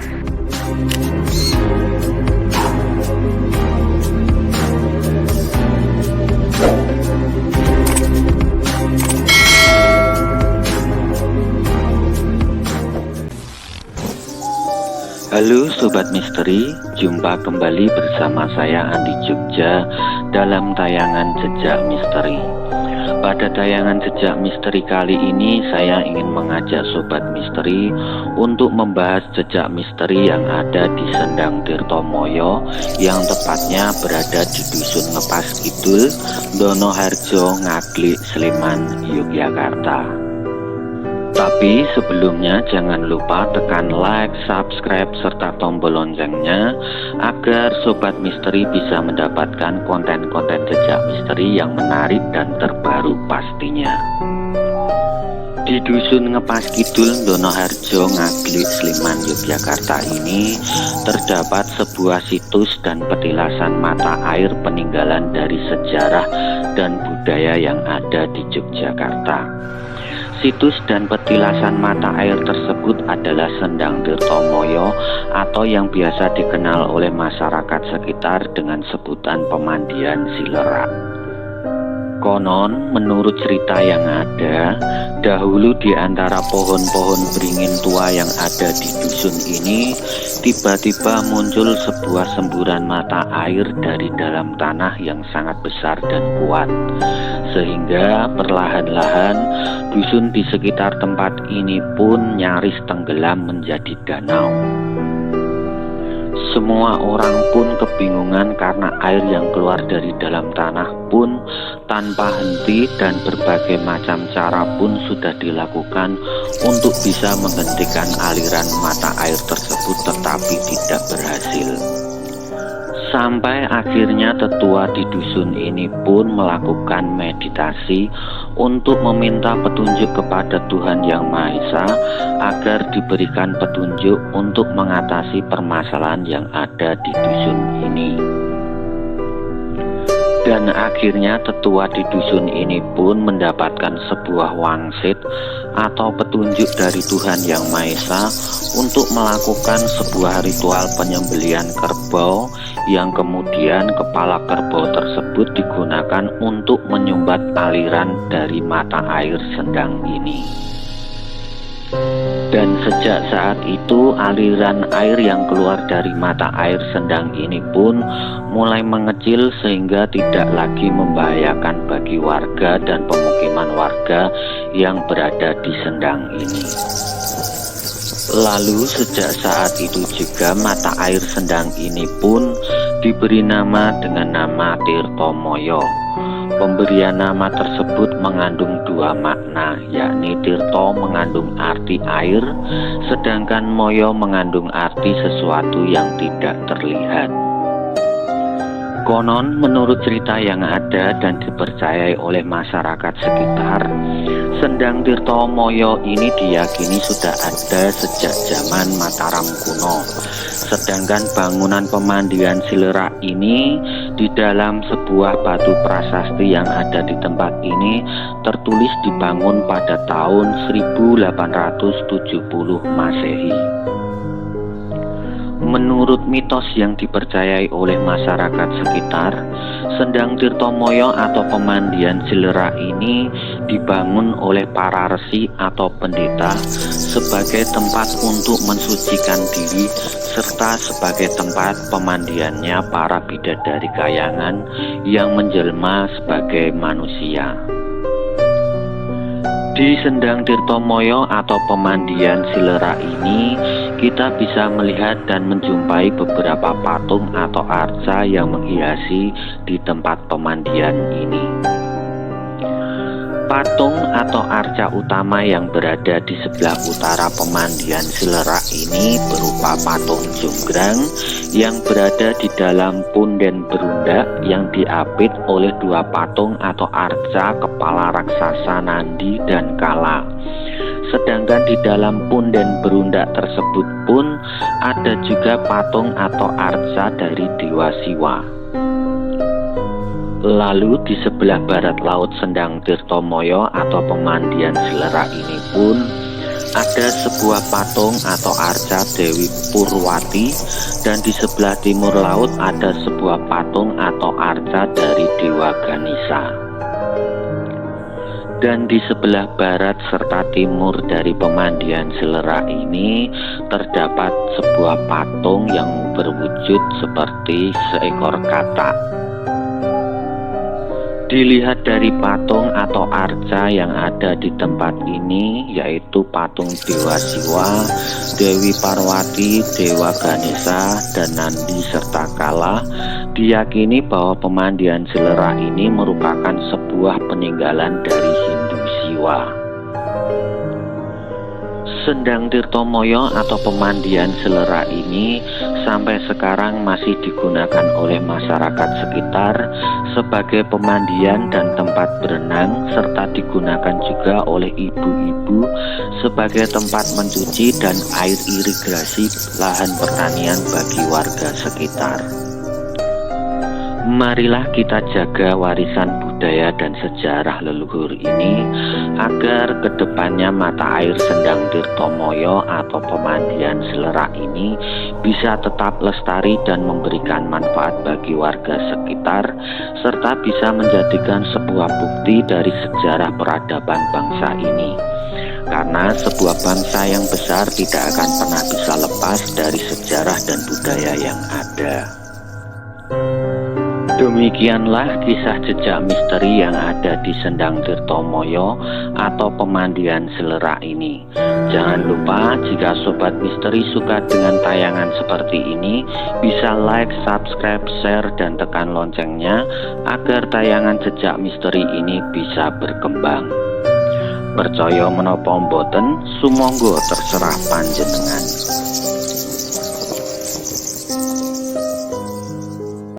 Halo Sobat Misteri, jumpa kembali bersama saya Andi Jogja dalam tayangan Jejak Misteri. Pada tayangan Jejak Misteri kali ini saya ingin mengajak Sobat Misteri untuk membahas jejak misteri yang ada di Sendang Tirtomoyo, yang tepatnya berada di Dusun Ngepas Kidul, Donoharjo, Ngaglik, Sleman, Yogyakarta. Tapi sebelumnya jangan lupa tekan like, subscribe, serta tombol loncengnya agar Sobat Misteri bisa mendapatkan konten-konten jejak misteri yang menarik dan terbaru pastinya. Di Dusun Ngepas Kidul, Donoharjo, Ngaglik, Sleman, Yogyakarta ini terdapat sebuah situs dan petilasan mata air peninggalan dari sejarah dan budaya yang ada di Yogyakarta. Situs dan petilasan mata air tersebut adalah Sendang Tirtomoyo atau yang biasa dikenal oleh masyarakat sekitar dengan sebutan Pemandian Silerak. Konon, menurut cerita yang ada, dahulu di antara pohon-pohon beringin tua yang ada di dusun ini, tiba-tiba muncul sebuah semburan mata air dari dalam tanah yang sangat besar dan kuat. Sehingga perlahan-lahan dusun di sekitar tempat ini pun nyaris tenggelam menjadi danau. Semua orang pun kebingungan karena air yang keluar dari dalam tanah pun tanpa henti, dan berbagai macam cara pun sudah dilakukan untuk bisa menghentikan aliran mata air tersebut, tetapi tidak berhasil. Sampai akhirnya tetua di dusun ini pun melakukan meditasi untuk meminta petunjuk kepada Tuhan Yang Maha Esa agar diberikan petunjuk untuk mengatasi permasalahan yang ada di dusun ini. Dan akhirnya tetua di dusun ini pun mendapatkan sebuah wangsit atau petunjuk dari Tuhan Yang Maha Esa untuk melakukan sebuah ritual penyembelihan kerbau, yang kemudian kepala kerbau tersebut digunakan untuk menyumbat aliran dari mata air sendang ini. Dan sejak saat itu aliran air yang keluar dari mata air sendang ini pun mulai mengecil sehingga tidak lagi membahayakan bagi warga dan pemukiman warga yang berada di sendang ini. Lalu sejak saat itu juga mata air sendang ini pun diberi nama dengan nama Tirtomoyo. Pemberian nama tersebut mengandung dua makna, yakni Tirto mengandung arti air, sedangkan Moyo mengandung arti sesuatu yang tidak terlihat. Konon, menurut cerita yang ada dan dipercayai oleh masyarakat sekitar, Sendang Tirtomoyo ini diyakini sudah ada sejak zaman Mataram kuno. Sedangkan bangunan Pemandian Silerak ini di dalam sebuah batu prasasti yang ada di tempat ini tertulis dibangun pada tahun 1870 Masehi. Menurut mitos yang dipercayai oleh masyarakat sekitar, Sendang Tirtomoyo atau Pemandian Silerak ini dibangun oleh para resi atau pendeta sebagai tempat untuk mensucikan diri serta sebagai tempat pemandiannya para bidadari kayangan yang menjelma sebagai manusia. Di Sendang Tirtomoyo atau Pemandian Silerak ini, kita bisa melihat dan menjumpai beberapa patung atau arca yang menghiasi di tempat pemandian ini. Patung atau arca utama yang berada di sebelah utara Pemandian Silerak ini berupa patung Jonggrang yang berada di dalam punden berundak yang diapit oleh dua patung atau arca kepala raksasa Nandi dan Kala. Sedangkan di dalam punden berundak tersebut pun ada juga patung atau arca dari Dewa Siwa. Lalu di sebelah barat laut Sendang Tirtomoyo atau Pemandian Silerak ini pun ada sebuah patung atau arca Dewi Purwati, dan di sebelah timur laut ada sebuah patung atau arca dari Dewa Ganesha. Dan di sebelah barat serta timur dari pemandian Selera ini terdapat sebuah patung yang berwujud seperti seekor katak. Dilihat dari patung atau arca yang ada di tempat ini, yaitu patung Dewa Siwa, Dewi Parwati, Dewa Ganesha, dan Nandi serta Kala, diyakini bahwa pemandian Selera ini merupakan sebuah peninggalan dari Hindu Siwa. Sendang Tirtomoyo atau pemandian Selera ini sampai sekarang masih digunakan oleh masyarakat sekitar sebagai pemandian dan tempat berenang, serta digunakan juga oleh ibu-ibu sebagai tempat mencuci dan air irigasi lahan pertanian bagi warga sekitar. Marilah kita jaga warisan budaya dan sejarah leluhur ini agar kedepannya mata air Sendang Tirtomoyo atau pemandian Selera ini bisa tetap lestari dan memberikan manfaat bagi warga sekitar, serta bisa menjadikan sebuah bukti dari sejarah peradaban bangsa ini. Karena sebuah bangsa yang besar tidak akan pernah bisa lepas dari sejarah dan budaya yang ada. Demikianlah kisah jejak misteri yang ada di Sendang Tirtomoyo atau pemandian Selera ini. Jangan lupa, jika Sobat Misteri suka dengan tayangan seperti ini, bisa like, subscribe, share, dan tekan loncengnya agar tayangan jejak misteri ini bisa berkembang. Percaya menapa mboten, sumangga terserah panjenengan.